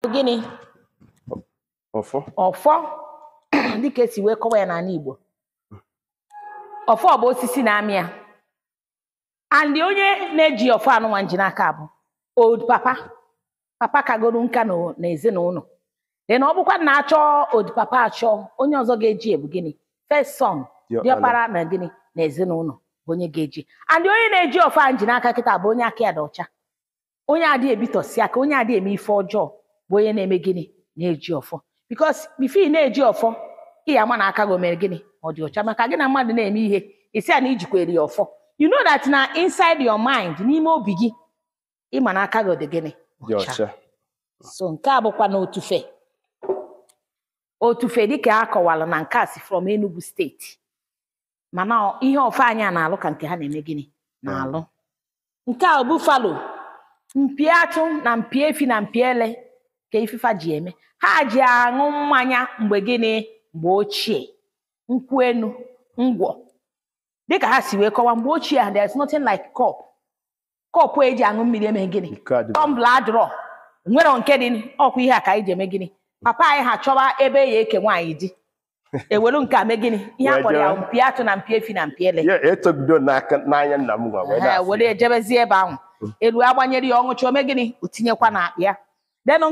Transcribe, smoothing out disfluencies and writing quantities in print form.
Gịnị? Ọfọ dịka esi wee kọwa ya n'ala Igbo. Ọfọ bụ osisi na-amị ya. And onye na-eji ọfọ anụnwa nji n'aka bụ old papa kagoro nka n'ezinụlọ. Then ọ bụkwa na-achọ old papa achọ onye ọzọ ga-eji ebu gịnị? First son diọkpara na gịnị n'ezinụlọ bụ onye ga-eji. And onye na-eji ọfọ nji n'aka kịta bụ onye aka ya dị ọcha. Onye adị ebitọsi aka, onye adị eme ife ọjọọ bụ onye na-eme gịnị na-eji ọfọ. Because before ị na-eji ọfọ, ị ya ama na aka gị o mere gịnị ọ dị ọcha, maka gị na mmadụ na-eme ihe isi a na ijikwere ya ọfọ. You know that na inside your mind, n'ime obi gị, ị ma na aka gị ọ dị gịnị ọcha. So nke a bụkwa na otufe dịka a kọwara na nke a si from Enugu steeti. Mana ihe ọfọ anyị na-alụ ka nke ha na-eme gịnị na-alụ. Nke a buffalo, mpi atụ na mpi efi na mpi ele ka ififa ji eme. Ha ji aṅụ mmanya mgbe gịnị mgbe ochie, nkwụ enu, ngwọ. Dịka ha si wee kọwa mgbe ochie, there is nothing like cup. Cup eji aṅụ mmiri eme gịnị? Tumbler draw. Nwere nke dị ọkwa ihe a ka anyị ji eme gịnị? Papa anyị ha chọwa ebe ya eke nwaanyị di. Ewelu nke a mee gịnị? Ihe a kpọrọ ya mpi atụ na mpi efi na mpi ele. Ya etobido n'anya nna m gwa wee were ejebezi ebe ahụ. Elu agbanyere ya ọṅụcha ome gịnị? O tinyekwa n'akpa ya. Then